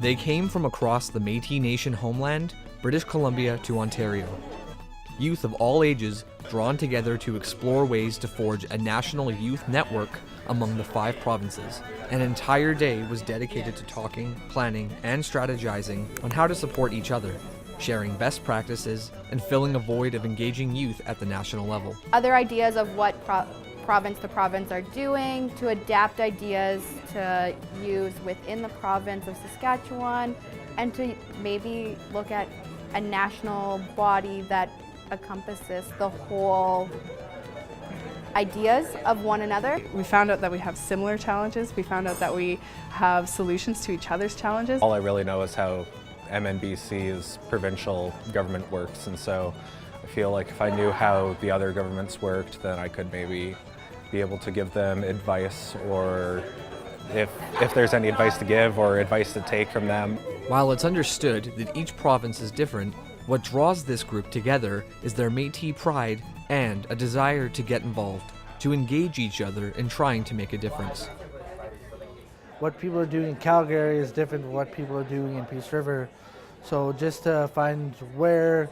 They came from across the Métis Nation homeland, British Columbia to Ontario. Youth of all ages drawn together to explore ways to forge a national youth network among the 5 provinces. An entire day was dedicated to talking, planning, and strategizing on how to support each other, sharing best practices, and filling a void of engaging youth at the national level. Other ideas of what province to province are doing, to adapt ideas to use within the province of Saskatchewan, and to maybe look at a national body that encompasses the whole ideas of one another. We found out that we have similar challenges. We found out that we have solutions to each other's challenges. All I really know is how MNBC's provincial government works, and so I feel like if I knew how the other governments worked, then I could maybe be able to give them advice, or if there's any advice to give or advice to take from them. While it's understood that each province is different, what draws this group together is their Métis pride and a desire to get involved, to engage each other in trying to make a difference. What people are doing in Calgary is different from what people are doing in Peace River. So just to find where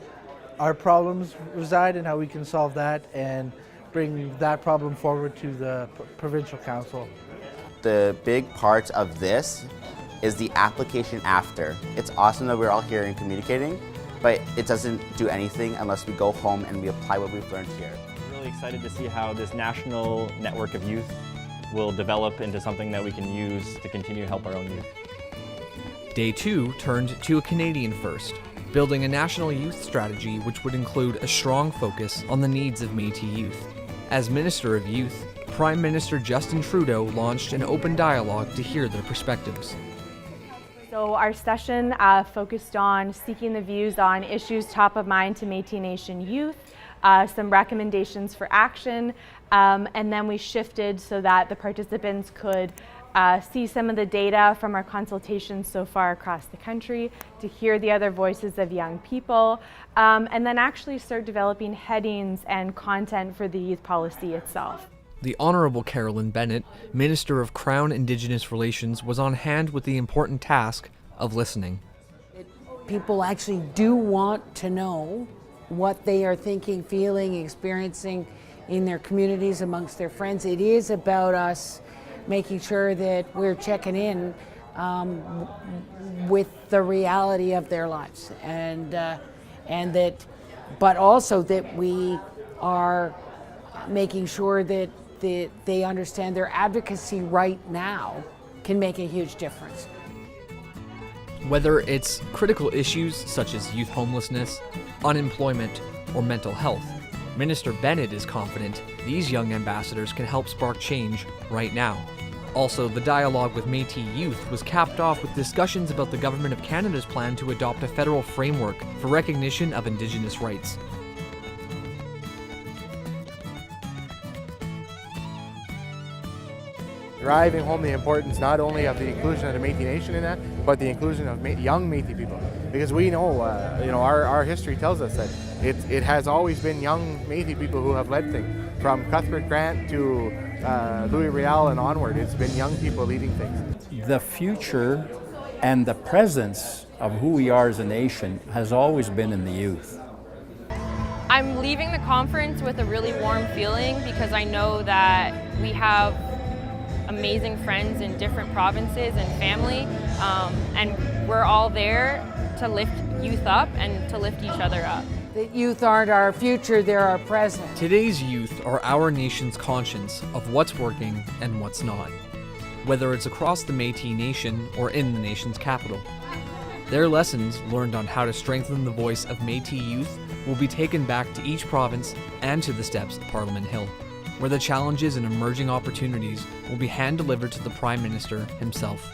our problems reside and how we can solve that and bring that problem forward to the provincial council. The big part of this is the application after. It's awesome that we're all here and communicating, but it doesn't do anything unless we go home and we apply what we've learned here. I'm really excited to see how this national network of youth will develop into something that we can use to continue to help our own youth. Day 2 turned to a Canadian first, building a national youth strategy which would include a strong focus on the needs of Métis youth. As Minister of Youth, Prime Minister Justin Trudeau launched an open dialogue to hear their perspectives. So our session focused on seeking the views on issues top of mind to Métis Nation youth, some recommendations for action, and then we shifted so that the participants could see some of the data from our consultations so far across the country, to hear the other voices of young people, and then actually start developing headings and content for the youth policy itself. The Honourable Carolyn Bennett, Minister of Crown Indigenous Relations, was on hand with the important task of listening. People actually do want to know what they are thinking, feeling, experiencing in their communities, amongst their friends. It is about us making sure that we're checking in with the reality of their lives, and that, but also that we are making sure that they understand their advocacy right now can make a huge difference. Whether it's critical issues such as youth homelessness, unemployment, or mental health, Minister Bennett is confident these young ambassadors can help spark change right now. Also, the dialogue with Métis youth was capped off with discussions about the Government of Canada's plan to adopt a federal framework for recognition of Indigenous rights. Driving home the importance not only of the inclusion of the Métis Nation in that, but the inclusion of young Métis people. Because we know, our history tells us that it has always been young Métis people who have led things. From Cuthbert Grant to Louis Riel and onward, it's been young people leading things. The future and the presence of who we are as a nation has always been in the youth. I'm leaving the conference with a really warm feeling because I know that we have amazing friends in different provinces and family, and we're all there to lift youth up and to lift each other up. The youth aren't our future, they're our present. Today's youth are our nation's conscience of what's working and what's not, whether it's across the Métis Nation or in the nation's capital. Their lessons learned on how to strengthen the voice of Métis youth will be taken back to each province and to the steps of Parliament Hill, where the challenges and emerging opportunities will be hand-delivered to the Prime Minister himself.